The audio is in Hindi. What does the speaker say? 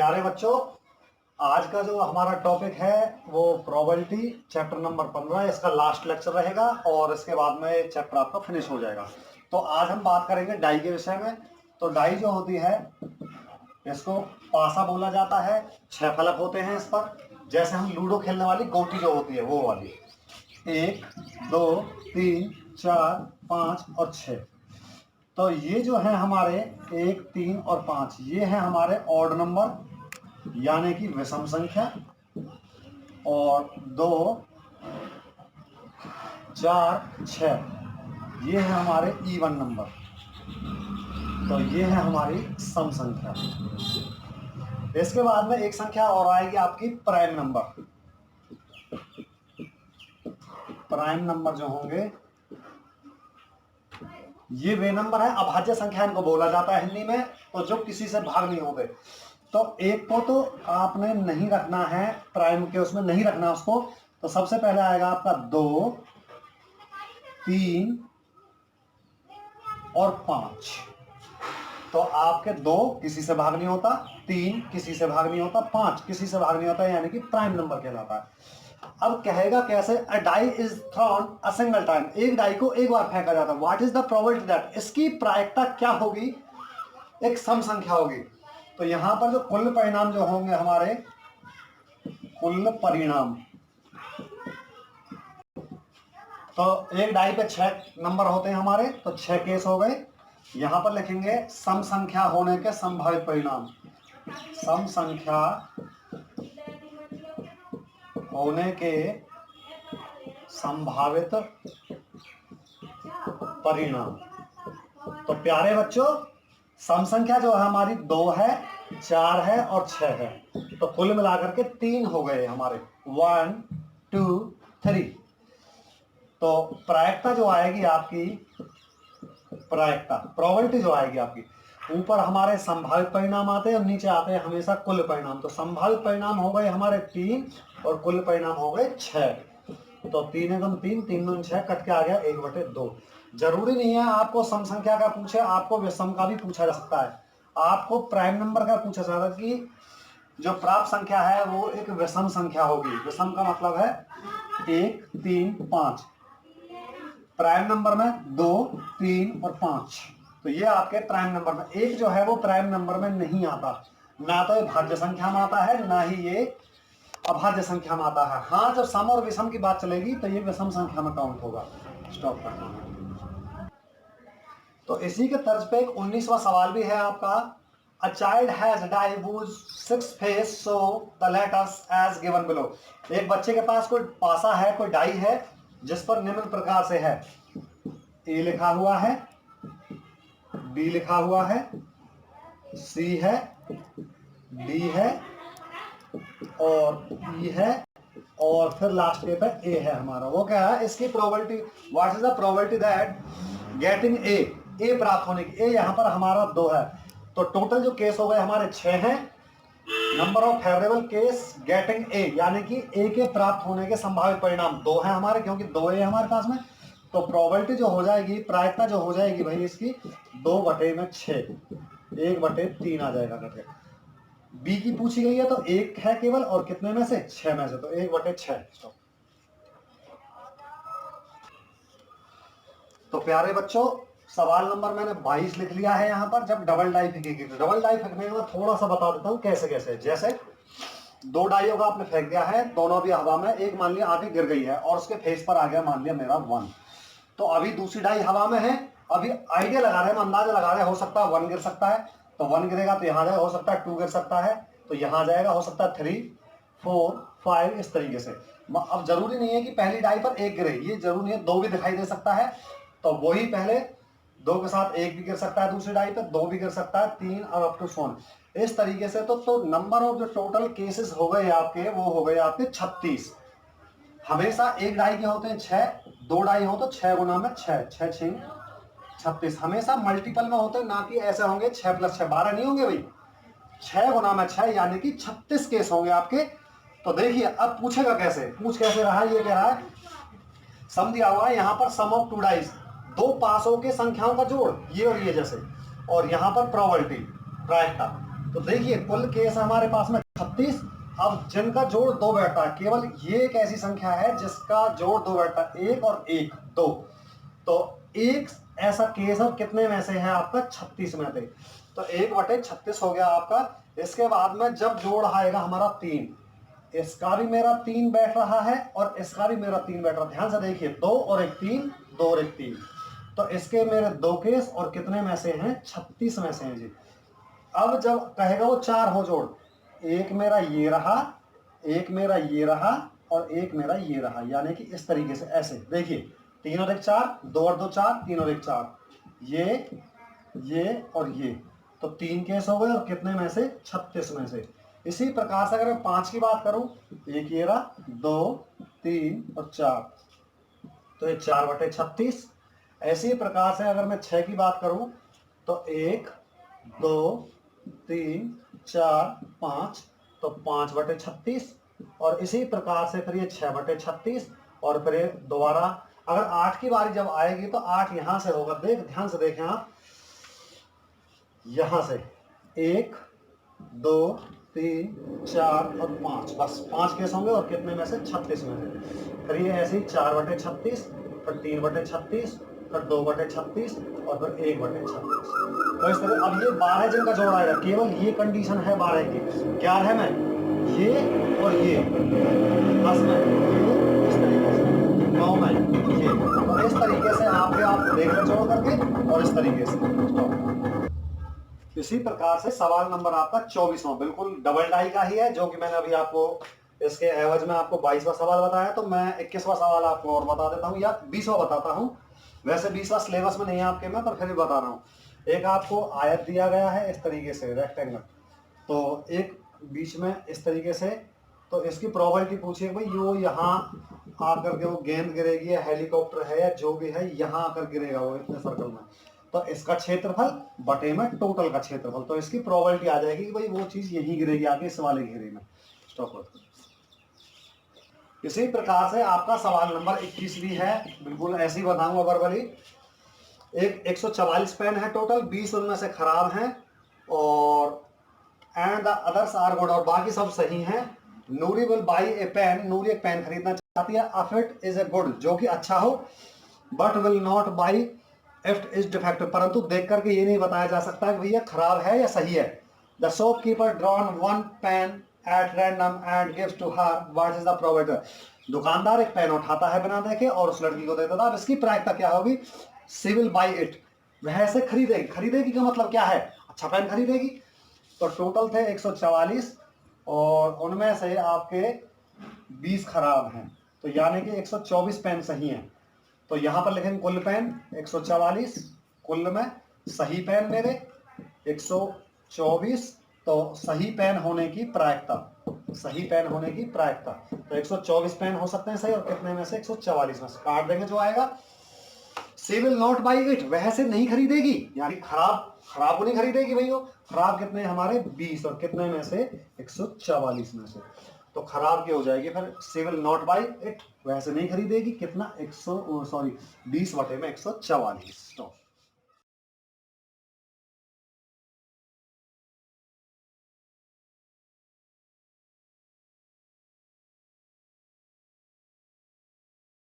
प्यारे बच्चों, आज का जो हमारा टॉपिक है वो प्रोबेबिलिटी चैप्टर नंबर 15, इसका लास्ट लेक्चर रहेगा और इसके बाद में चैप्टर आपका फिनिश हो जाएगा। तो आज हम बात करेंगे डाई के विषय में। तो डाई जो होती है इसको पासा बोला जाता है। 6 फलक होते हैं इस पर, जैसे हम लूडो खेलने वाली गोटी जो होती है वो वाली 1 2 3 4 5 और 6। तो ये जो है हमारे 1 3 और 5, ये है हमारे ऑड नंबर यानी कि विषम संख्या, और 2 4 6 ये है हमारे इवन नंबर। तो ये है हमारी सम संख्या। इसके बाद में एक संख्या और आएगी आपकी प्राइम नंबर। प्राइम नंबर जो होंगे ये वे नंबर है, अभाज्य संख्या इनको बोला जाता है हिंदी में, तो जो किसी से भाग नहीं होते। तो एक को तो आपने नहीं रखना है, प्राइम के उसमें नहीं रखना उसको। तो सबसे पहले आएगा आपका 2 3 और 5। तो आपके 2 किसी से भाग नहीं होता, 3 किसी से भाग नहीं होता, 5 किसी से भाग नहीं होता, यानी कि प्राइम नंबर कहलाता है। अब कहेगा कैसे? A die is thrown a single time, एक डाई को एक बार फेंका जाता है। What is the probability that, इसकी प्रायिकता क्या होगी? एक सम संख्या होगी। तो यहां पर जो कुल परिणाम जो होंगे हमारे, कुल परिणाम, तो एक डाई पे 6 नंबर होते हैं हमारे, तो 6 केस हो गए। यहां पर लिखेंगे सम संख्या होने के संभावित परिणाम। सम संख्या होने के संभावित परिणाम। तो प्यारे बच्चों, सम संख्या जो है हमारी 2 है, 4 है और 6 है। तो कुल मिलाकर के 3 हो गए हमारे, 1 2 3। तो प्रायिकता जो आएगी आपकी, प्रायिकता प्रोबेबिलिटी जो आएगी आपकी, ऊपर हमारे संभावित परिणाम आते हैं और नीचे आते हैं हमेशा कुल परिणाम। तो संभावित परिणाम हो गए हमारे 3 और कुल परिणाम हो गए 6। तो 3 एकम 3, 3 दूनी 6, कट के आ गया 1/2। जरूरी नहीं है आपको सम संख्या का पूछे, आपको विषम का भी पूछा जा सकता है। आपको प्राइम नंबर का पूछा जा सकता है कि जो प्राप्त संख्या है वो एक विषम संख्या होगी। विषम का मतलब है 1 3 5, प्राइम नंबर में 2 3 और 5। तो ये आपके प्राइम नंबर में, एक जो है वो प्राइम नंबर में नहीं आता, ना तो ये भाज्य संख्या में आता है, ना ही ये अभाज्य संख्या में आता है। हाँ, जब सम और विषम की बात चलेगी तो ये विषम संख्या में काउंट होगा। स्टॉप करना है। तो इसी के तर्ज पे एक 19वां सवाल भी है आपका। A child has die whose 6 face show the letters as given below। एक बच्चे के पास कोई पासा है, कोई डाई है, जिस पर निम्न प्रकार से है। A लिखा हुआ है, B लिखा हुआ है, C है, D है और E है, और फिर लास्ट के पे A है हमारा। वो क्या है इसकी probability? What is the probability that getting A प्राप्त होने की। A यहाँ पर हमारा 2 है, तो टोटल जो केस हो गए हमारे 6 हैं। Number of favourable case getting A, यानी कि A के प्राप्त होने के संभावित परिणाम 2 हैं हमारे, क्योंकि 2 A हमारे पास में। तो प्रोबेबिलिटी जो हो जाएगी, प्रायिकता जो हो जाएगी भाई इसकी 2/6, 1/3 आ जाएगा करके। बी की पूछी गई है तो 1 है केवल, और कितने में से? 6 में से, तो 1/6। तो प्यारे बच्चों, सवाल नंबर मैंने 22 लिख लिया है यहाँ पर। जब डबल डाई फेंकेगी, तो डबल डाई फेंकने में थोड़ा सा बता देता हूँ कैसे कैसे। जैसे 2 डाइयों का आपने फेंक दिया है, दोनों भी हवा में, एक मान लिया आके गिर गई है और उसके फेस पर आ गया मान लिया मेरा 1। तो अभी दूसरी डाई हवा में है, अभी आइडिया लगा रहे हैं, अंदाजा लगा रहे हैं, हो सकता है 1 गिर सकता है, तो 1 गिरेगा तो यहाँ जाएगा, हो सकता है 2 गिर सकता है तो यहाँ जाएगा, हो सकता है 3 4 5, इस तरीके से। अब जरूरी नहीं है कि पहली डाई पर 1 गिरे, ये जरूरी नहीं है, 2 भी दिखाई दे सकता है। तो वही पहले 2 के साथ 1 भी गिर सकता है, दूसरी डाई पे 2 भी गिर सकता है, 3 और अप टू सोन, इस तरीके से। तो नंबर ऑफ जो टोटल केसेस हो गए आपके, वो हो गए आपके 36। हमेशा एक डाई के होते हैं 6, 2 डाई हो तो 6 गुना में 6, 6 6 36। हमेशा मल्टीपल में होते हैं, ना कि ऐसे होंगे 6 + 6 12 नहीं होंगे भाई, 6 गुना में 6 यानी कि 36 केस होंगे आपके। तो देखिए अब पूछेगा कैसे, पूछ कैसे रहा है, ये कह रहा है सम दिया हुआ है यहाँ पर, सम ऑफ 2 डाइस, 2 पासों के संख्याओं का जोड़, ये और ये जैसे, और यहाँ पर प्रोबेबिलिटी प्रायिकता। तो देखिए कुल केस हमारे पास में 36। अब जिनका जोड़ 2 बैठता है, केवल ये एक ऐसी संख्या है जिसका जोड़ 2 बैठता है, 1 और 1 2। तो एक ऐसा केस है, कितने में से है आपका 36 में से, तो 1/36 हो गया आपका। इसके बाद में जब जोड़ आएगा हमारा 3, इसका भी मेरा 3 बैठ रहा है और इसका भी मेरा 3 बैठ रहा है। ध्यान से देखिए 2 और 1 3, 2 और 1 3, तो इसके मेरे 2 केस और कितने में से हैं 36 में से हैं जी। अब जब कहेगा वो 4 हो जोड़, एक मेरा ये रहा, एक मेरा ये रहा और एक मेरा ये रहा, यानी कि इस तरीके से ऐसे देखिए 3 और 1 4, 2 और 2 4, 3 और 1 4, ये और ये, तो 3 केस हो गए और कितने में से 36 में से। इसी प्रकार से अगर मैं 5 की बात करूं, एक ये रहा, 2 3 और 4, तो ये 4/36। ऐसी प्रकार से अगर मैं 6 की बात करूं तो 1 2 3 4 5, तो 5/36। और इसी प्रकार से फिर ये 6/36 और फिर ये दोबारा। अगर 8 की बारी जब आएगी तो 8 यहां से होगा, ध्यान से देखें आप, यहां से 1 2 3 4 और 5, बस 5 केस होंगे और कितने में से 36 में से। फिर ये ऐसे ही 4/36, फिर 3/36, फिर 2/36 और फिर 1/36। तो इस तरह अब ये 12 जिनका जोड़ आएगा, केवल ये कंडीशन है 12 की, 11 में ये और ये, 10 में ये, इस तरीके से 9 में ये। तो इस तरीके से आप देख रहे जोड़ करके और इस तरीके से। इसी प्रकार से सवाल नंबर आपका 24वां बिल्कुल डबल डाई का ही है, जो कि मैंने अभी आपको इसके एवज में आपको 22वां सवाल बताया। तो मैं 21वां सवाल आपको और बता देता हूं, या 20वां बताता हूं। वैसे 20वां सिलेबस में नहीं है आपके में, पर फिर भी बता रहा हूं। एक आपको आयत दिया गया है इस तरीके से, रेक्टेंगल, तो एक बीच में इस तरीके से, तो इसकी प्रोबेबिलिटी पूछिए भाई वो यहाँ आकर के वो गेंद गिरेगी या हेलीकॉप्टर है या जो भी है यहाँ आकर गिरेगा वो इतने सर्कल में, तो इसका क्षेत्रफल बटे में टोटल का क्षेत्रफल, तो इसकी प्रोबेबिलिटी आ जाएगी कि भाई वो चीज यहीं गिरेगी आगे इस वाले घेरे में। स्टॉप। इसी प्रकार से आपका सवाल नंबर 21 भी है, बिल्कुल ऐसे ही बताऊंगा वर्बली। एक 144 पेन है टोटल, 20 उनमें से खराब हैं और and the others are good, और बाकी सब सही हैं। Noori will buy a pen, Noori एक पेन खरीदना चाहती है। If it is a good, जो कि अच्छा हो, but will not buy if is defective, परंतु देख करके ये नहीं बताया जा सकता कि भैया खराब है या सही है। The shopkeeper drawn one pen at random and gives to her, what is the provider. दुकानदार एक पेन उठाता है बिना देखे और उस लड़की को देता था। अब इसकी प्रायिकता क्या होगी, सी विल बाई इट, वह ऐसे खरीदेगी। खरीदेगी का मतलब क्या है, अच्छा पेन खरीदेगी। तो टोटल थे 144 और उनमें से आपके 20 खराब हैं, तो यानी कि 124 पेन सही हैं। तो यहां पर लिखेंगे कुल पेन 144, कुल में सही पेन मेरे 124, तो सही पेन होने की प्रायिकता, सही पेन होने की प्रायिकता, तो 124 पेन हो सकते हैं सही, और कितने में से 144 में से काट देंगे जो आएगा। सी विल नॉट बाई इट, वह से नहीं खरीदेगी, यानी खराब को नहीं खरीदेगी भाई। वो खराब कितने हमारे 20 और कितने में से 144 में से, तो खराब की हो जाएगी फिर सी विल नॉट बाई इट, वैसे नहीं खरीदेगी। कितना 20/144।